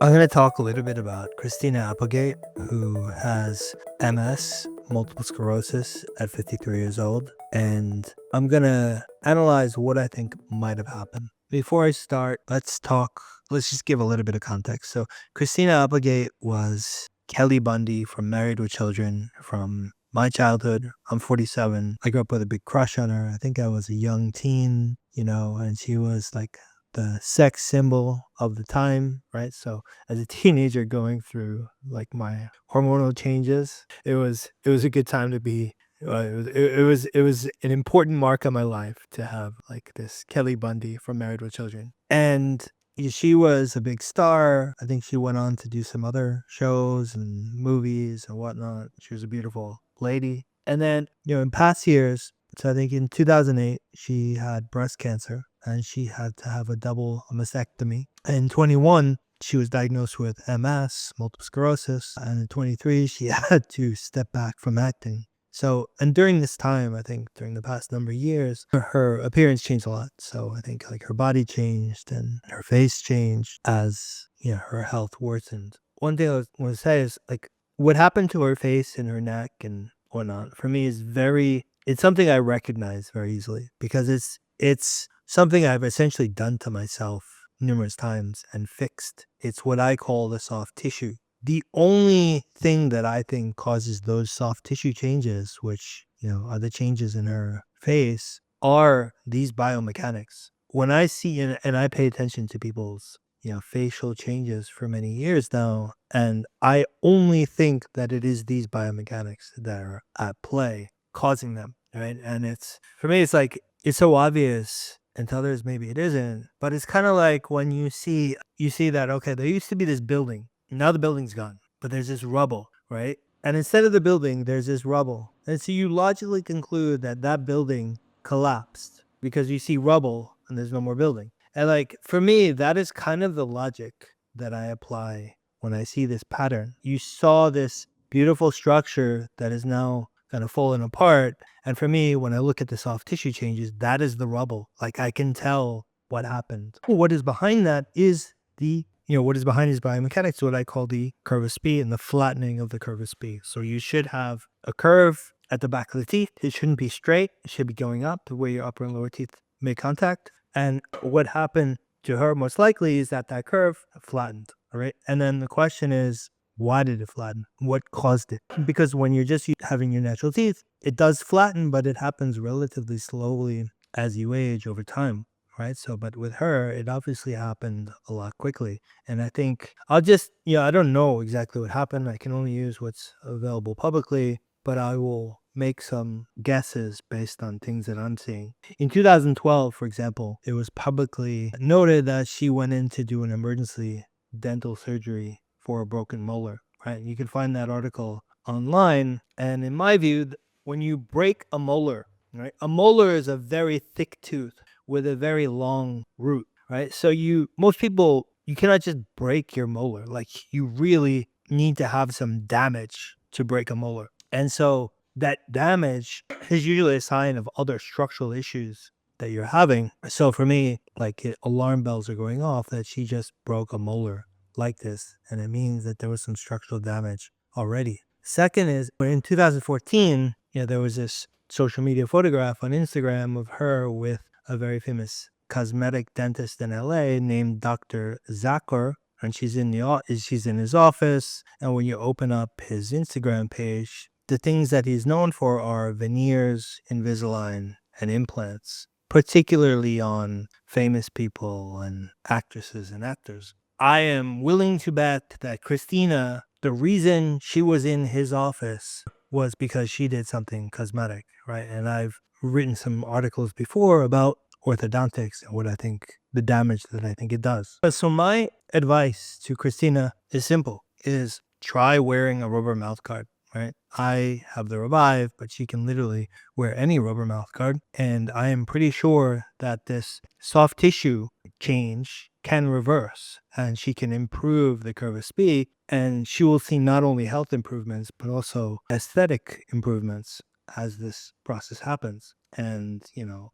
I'm going to talk a little bit about Christina Applegate, who has MS, multiple sclerosis, at 53 years old. And I'm going to analyze what I think might have happened. Before I start, let's just give a little bit of context. So, Christina Applegate was Kelly Bundy from Married with Children from my childhood. I'm 47. I grew up with a big crush on her. I think I was a young teen, and she was like the sex symbol of the time, right? So as a teenager going through like my hormonal changes, it was a good time to be. It was an important mark of my life to have like this Kelly Bundy from Married with Children, and she was a big star. I think she went on to do some other shows and movies and whatnot. She was a beautiful lady, and then in past years. So I think in 2008 she had breast cancer and she had to have a double mastectomy. In 21, she was diagnosed with MS, multiple sclerosis, and in 23, she had to step back from acting. So, and during this time, I think during the past number of years, her appearance changed a lot. So I think like her body changed and her face changed as, her health worsened. One thing I want to say is like what happened to her face and her neck and whatnot for me is it's something I recognize very easily because it's something I've essentially done to myself numerous times and fixed. It's what I call the soft tissue. The only thing that I think causes those soft tissue changes, which, are the changes in her face, are these biomechanics. When I see and I pay attention to people's, facial changes for many years now, and I only think that it is these biomechanics that are at play causing them, right? And for me, it's like, it's so obvious, and to others maybe it isn't, but it's kind of like when you see that, okay, there used to be this building, now the building's gone, but there's this rubble, right? And instead of the building, there's this rubble. And so you logically conclude that that building collapsed because you see rubble and there's no more building. And like, for me, that is kind of the logic that I apply when I see this pattern. You saw this beautiful structure that is now kind of falling apart. And for me, when I look at the soft tissue changes, that is the rubble. Like I can tell what happened. What is behind that is what is behind is biomechanics, what I call the curve of spee and the flattening of the curve of spee. So you should have a curve at the back of the teeth. It shouldn't be straight. It should be going up to where your upper and lower teeth make contact. And what happened to her most likely is that curve flattened. All right. And then the question is, why did it flatten? What caused it? Because when you're just having your natural teeth, it does flatten, but it happens relatively slowly as you age over time, right? So, but with her, it obviously happened a lot quickly. And I think I don't know exactly what happened. I can only use what's available publicly, but I will make some guesses based on things that I'm seeing. In 2012, for example, it was publicly noted that she went in to do an emergency dental surgery for a broken molar, right? You can find that article online. And in my view, when you break a molar, right? A molar is a very thick tooth with a very long root, right? So most people, you cannot just break your molar. Like you really need to have some damage to break a molar. And so that damage is usually a sign of other structural issues that you're having. So for me, like alarm bells are going off that she just broke a molar like this, and it means that there was some structural damage already. Second is, in 2014, there was this social media photograph on Instagram of her with a very famous cosmetic dentist in LA named Dr. Zakor, and she's in his office. And when you open up his Instagram page, the things that he's known for are veneers, Invisalign, and implants, particularly on famous people and actresses and actors. I am willing to bet that Christina, the reason she was in his office was because she did something cosmetic, right? And I've written some articles before about orthodontics and what I think the damage that I think it does. So my advice to Christina is simple, is try wearing a rubber mouth guard, right? I have the Revive, but she can literally wear any rubber mouth guard. And I am pretty sure that this soft tissue change can reverse and she can improve the curve of spee, and she will see not only health improvements but also aesthetic improvements as this process happens. And,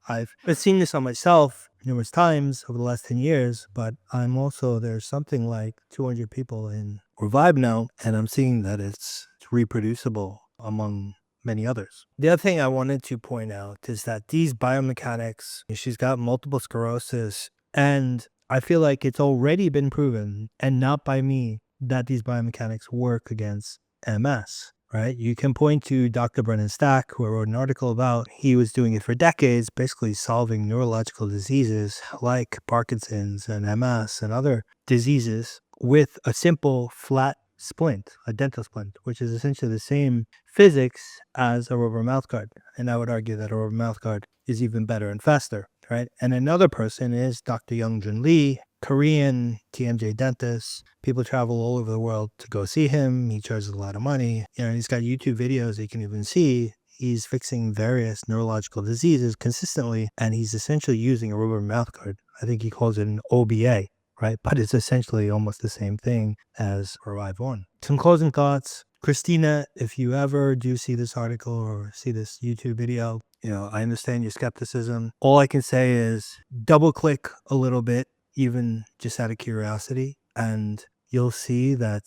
I've seen this on myself numerous times over the last 10 years, but there's something like 200 people in Revive now, and I'm seeing that it's reproducible among many others. The other thing I wanted to point out is that these biomechanics, she's got multiple sclerosis, and I feel like it's already been proven, and not by me, that these biomechanics work against MS. Right? You can point to Dr. Brennan Stack, who I wrote an article about. He was doing it for decades, basically solving neurological diseases like Parkinson's and MS and other diseases with a simple flat splint, a dental splint, which is essentially the same physics as a rubber mouthguard. And I would argue that a rubber mouthguard is even better and faster, right? And another person is Dr. Young-Jun Lee, Korean TMJ dentist. People travel all over the world to go see him. He charges a lot of money. He's got YouTube videos that you can even see. He's fixing various neurological diseases consistently, and he's essentially using a rubber mouthguard. I think he calls it an OBA, right? But it's essentially almost the same thing as Revive One. Some closing thoughts. Christina, if you ever do see this article or see this YouTube video, I understand your skepticism. All I can say is double click a little bit, even just out of curiosity, and you'll see that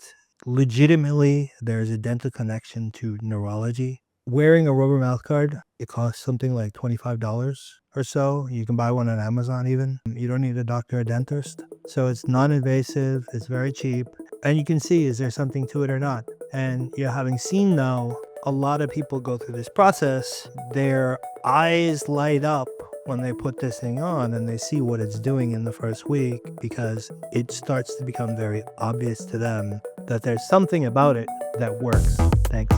legitimately there's a dental connection to neurology. Wearing a rubber mouthguard, it costs something like $25 or so. You can buy one on Amazon even. You don't need a doctor or dentist. So it's non-invasive, it's very cheap, and you can see, is there something to it or not? And having seen now a lot of people go through this process, their eyes light up when they put this thing on and they see what it's doing in the first week, because it starts to become very obvious to them that there's something about it that works. Thanks.